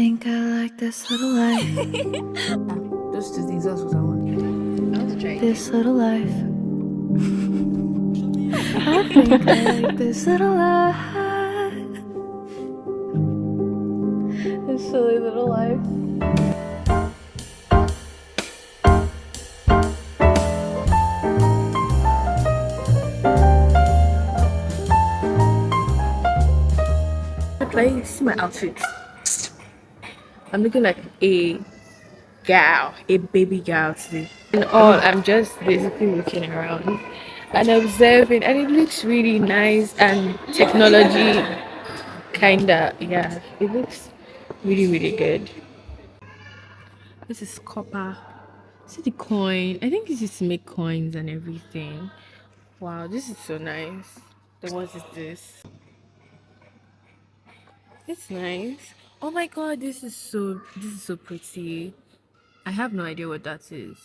think I like this little life. Those two things, that's what I want. I want to try it. This little life. I think I like this little life. This silly little life. Like, see my outfit. I'm looking like a gal, a baby gal today. In all, I'm just basically looking around and observing, and it looks really nice and technology kinda, yeah, it looks really good. This is copper. See the coin. I think this is to make coins and everything. Wow, this is so nice. Then what is this? It's nice. Oh my god, this is so pretty. I have no idea what that is.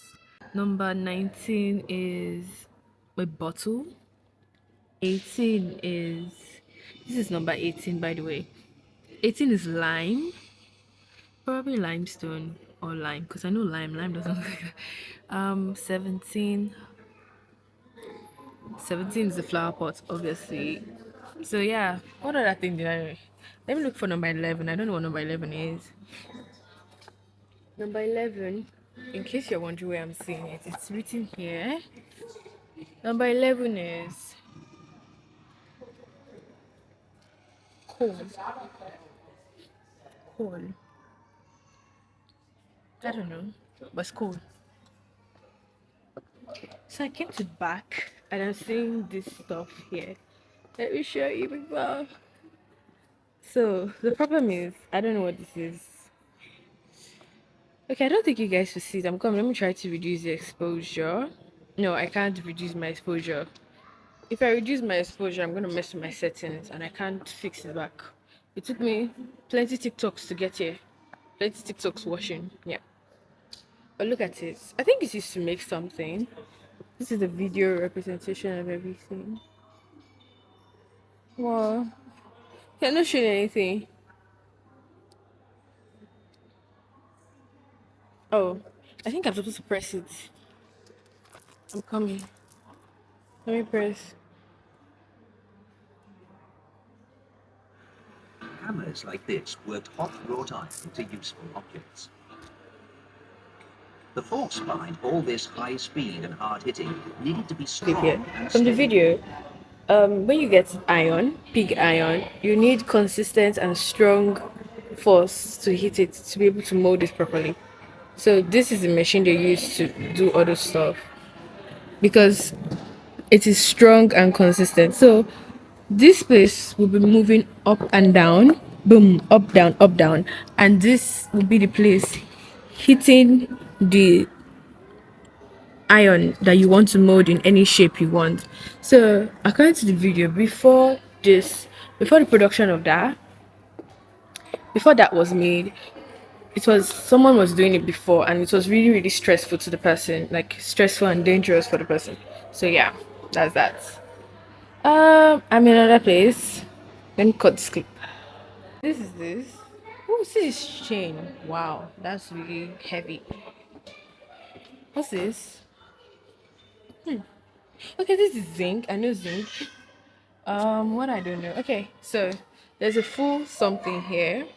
Number 19 is a bottle. 18 is, this is number 18 by the way. 18 is lime. Probably limestone or lime because I know lime doesn't look like that. 17 is the flower pot, obviously. So yeah, what other thing did I, let me look for number 11. I don't know what number 11 is. Number 11, in case you're wondering where I'm seeing it, it's written here. Number 11 is coal. Coal. I don't know, but it's coal. So I came to the back and I'm seeing this stuff here. Let me show you before. So the problem is I don't know what this is. Okay, I don't think you guys will see it. I'm coming. Let me try to reduce the exposure. No, I can't reduce my exposure. If I reduce my exposure, I'm gonna mess with my settings and I can't fix it back. It took me plenty TikToks to get here. Plenty TikToks watching. Yeah. But look at it. I think it's used to make something. This is a video representation of everything. Wow. Cannot show anything. Oh, I think I'm supposed to press it. I'm coming. Let me press. Hammers like this worked hot wrought iron into useful objects. The force behind all this high speed and hard hitting needed to be strong and From the steady. video, when you get iron, pig iron, you need consistent and strong force to hit it to be able to mold it properly. So this is the machine they use to do all this stuff because it is strong and consistent. So this place will be moving up and down, boom, up down, and this will be the place hitting the iron that you want to mold in any shape you want. So according to the video, before the production of that, before that was made, it was someone was doing it before and it was really stressful to the person, like stressful and dangerous for the person. So yeah, that's that. I'm in another place. Let me cut this clip. This is this. Oh, see this chain. Wow, that's really heavy. What's this? Okay, this is zinc. I know zinc. What I don't know. Okay, so there's a full something here.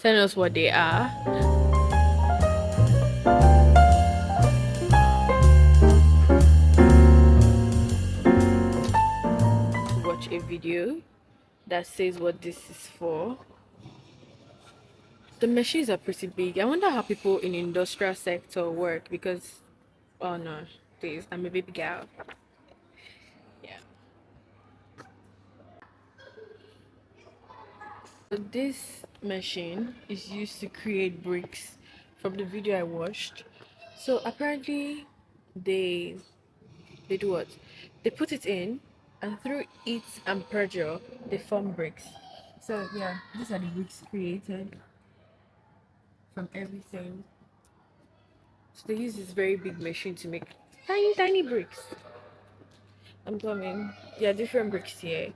Tell us what they are. Watch a video that says what this is for. The machines are pretty big. I wonder how people in industrial sector work because, oh no, please, I'm a baby girl. Yeah. So this machine is used to create bricks from the video I watched. So apparently they do what? They put it in and through heat and pressure they form bricks. So yeah, these are the bricks created from everything. So they use this very big machine to make tiny bricks. I'm coming. Yeah, different bricks here.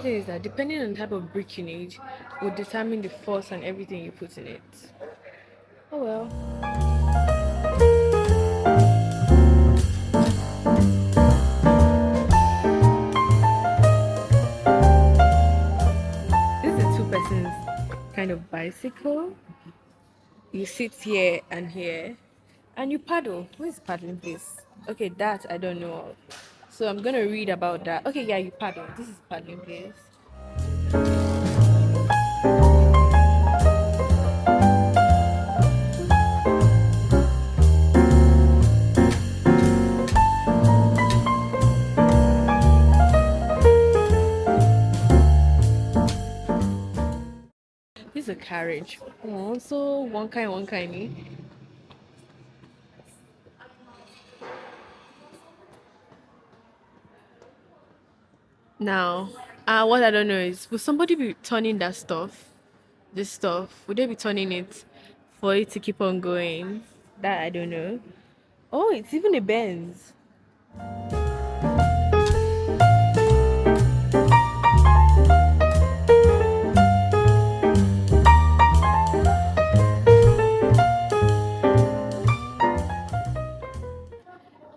thing is that depending on the type of brick you need, will determine the force and everything you put in it. Oh well. This is a two-persons kind of bicycle. You sit here and here, and you paddle. Where's paddling place? Okay, that I don't know of. So I'm gonna read about that. Okay, yeah, you paddle. This is paddling place. This is a carriage. Oh, so one kind. Eh? Now, what I don't know is, will somebody be turning that stuff? This stuff? Would they be turning it for it to keep on going? That I don't know. Oh, it's even a Benz.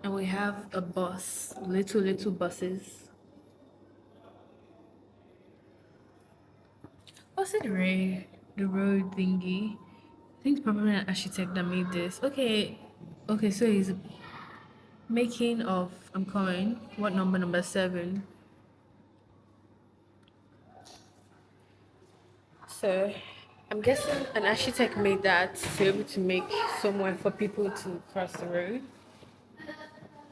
And we have a bus, little buses. What's it, the road thingy? I think it's probably an architect that made this. Okay, so he's making of, I'm coming. What number? Number 7. So I'm guessing an architect made that to be able to make somewhere for people to cross the road.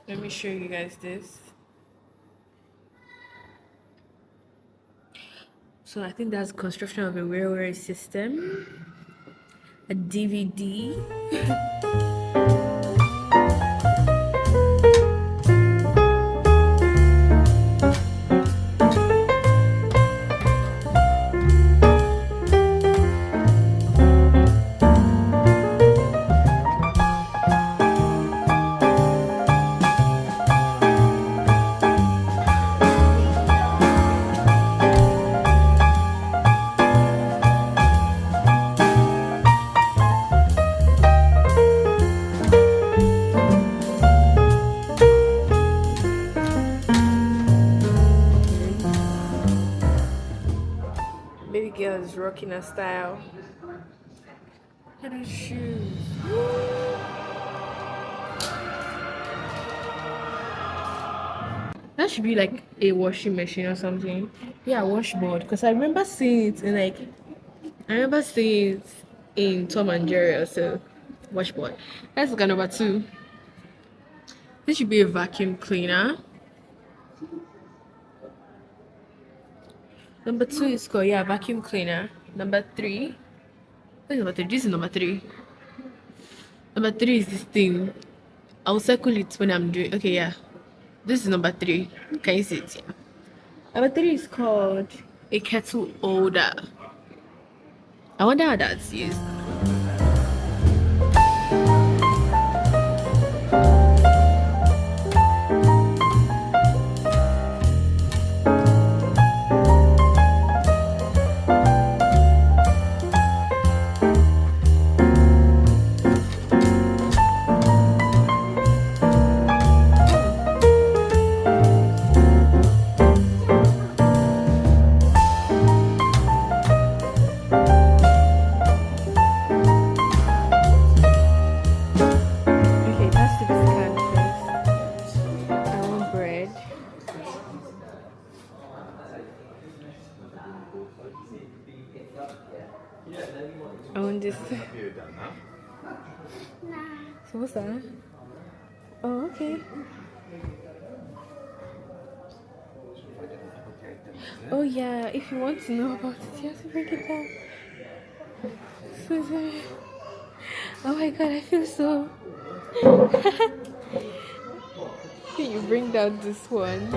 Let me show you guys this. So I think that's construction of a railway system. A DVD. Baby girl is rocking her style. Look at her shoes. That should be like a washing machine or something. Yeah, washboard. Because I remember seeing it in Tom and Jerry also. Washboard. Let's look at number 2. This should be a vacuum cleaner. Number 2 is called, yeah, vacuum cleaner. Number 3. What is number 3? This is number 3. Number 3 is this thing. I'll circle it when I'm doing. Okay, yeah. This is number 3. Can you see it? Yeah. Number 3 is called a kettle holder. I wonder how that's used. I want this. So what's that? Oh, okay. Oh yeah, if you want to know about it, you have to break it down. So sorry. Oh my god, I feel so. Can you bring down this one?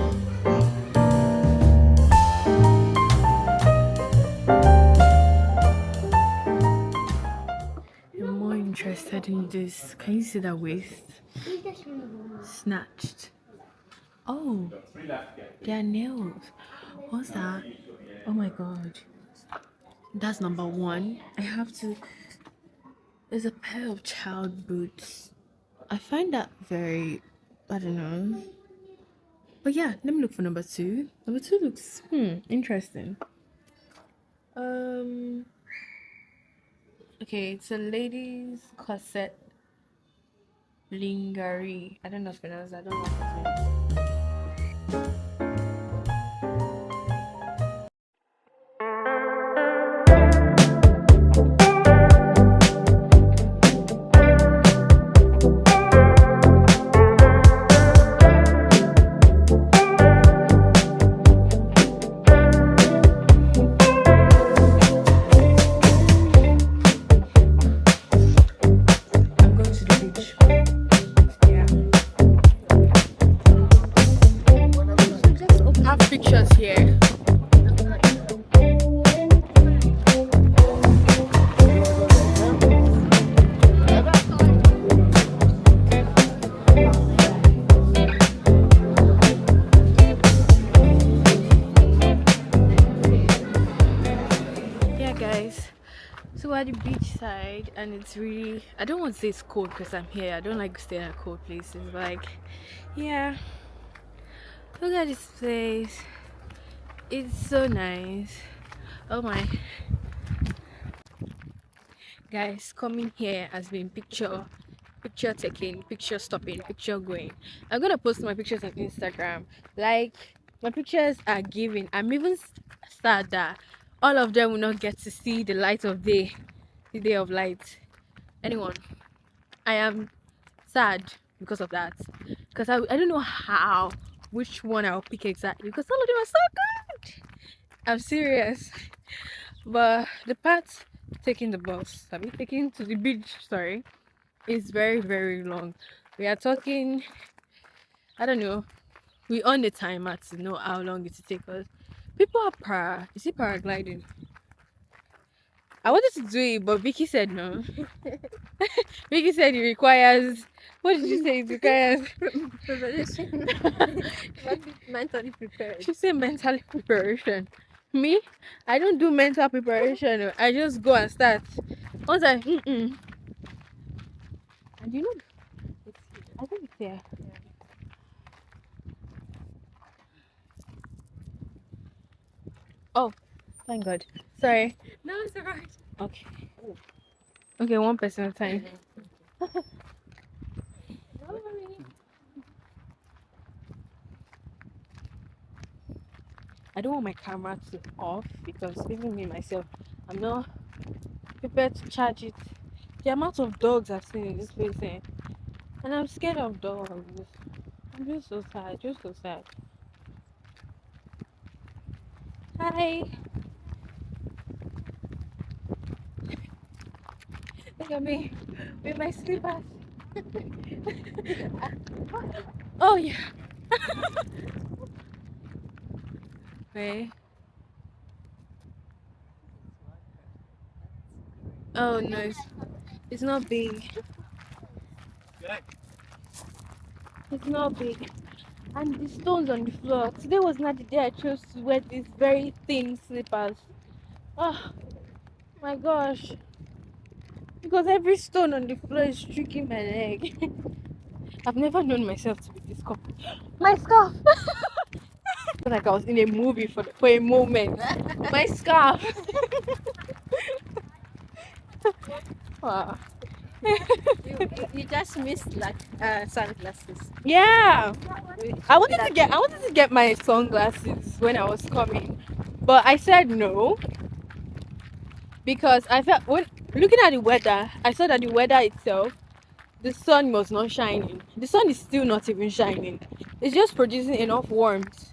I'm more interested in this. Can you see that waist? Snatched. Oh, they are nails. What's that? Oh my god. That's number one. I have to. There's a pair of child boots. I find that very. I don't know. But yeah, let me look for number two. Number two looks interesting. Um. Okay, it's a ladies corset lingerie. I don't know if it's pronounced. I don't know what it I'm going to the beach. Yeah. I have pictures here. Yeah, guys. So we're at the beach side, and it's really. I don't want to say it's cold because I'm here. I don't like staying at cold places, but like, yeah. Look at this place. It's so nice. Oh my. Guys, coming here has been picture taking, picture stopping, picture going. I'm gonna post my pictures on Instagram. Like, my pictures are giving. I'm even sad that all of them will not get to see the light of day, the day of light. Anyone, I am sad because of that, because I don't know which one I'll pick exactly, because all of them are so good. I'm serious. But the part taking the bus, I mean taking to the beach, sorry, is very very long. We are talking, I don't know, we on the timer to know how long it will take us. People are is it paragliding? I wanted to do it, but Vicky said no. Vicky said it requires, what did you say it requires? Preparation. Mentally prepared. She said mental preparation. Me, I don't do mental preparation. I just go and start. Once I and you know, I think it's here. Oh, thank God. Sorry. No, it's alright. Okay. Okay, one person at a time. I don't want my camera to off because even me myself, I'm not prepared to charge it. The amount of dogs I've seen in this place, and I'm scared of dogs. I'm just so sad, just so sad. Hi. Look at me with my slippers. Oh yeah. Okay. Oh no, it's not big. It's not big. And the stones on the floor. Today was not the day I chose to wear these very thin slippers. Oh my gosh. Because every stone on the floor is tricking my leg. I've never known myself to be this confident. My scarf! Like I was in a movie for a moment. My scarf! Wow. You just missed like sunglasses. Yeah, I wanted to get my sunglasses when I was coming, but I said no because I felt when looking at the weather, I saw that the weather itself, the sun was not shining. The sun is still not even shining. It's just producing enough warmth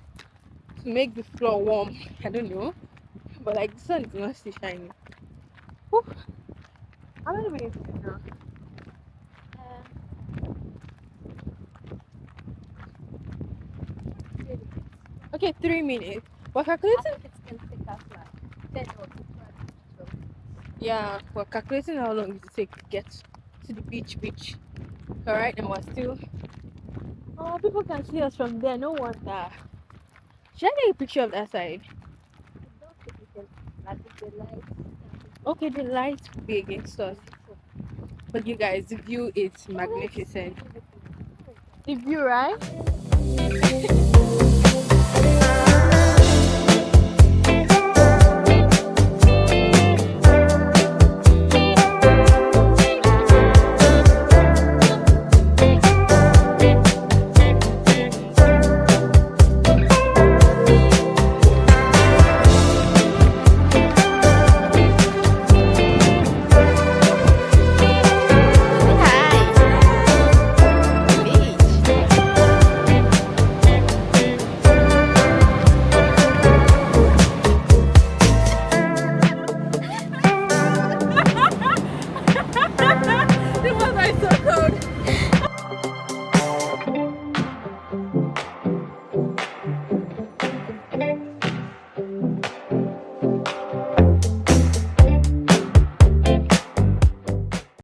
to make the floor warm. I don't know, but like the sun is not still shining. Whew. How many minutes is it now? Okay, 3 minutes. We're calculating. It's gonna take us like 10 or 12. Yeah, we're calculating how long it will take to get to the beach. Alright, and we're still. Oh, people can see us from there. No wonder. Should I take a picture of that side? And if the lights Okay, the lights will be against us. But you guys, the view is magnificent. The view, right?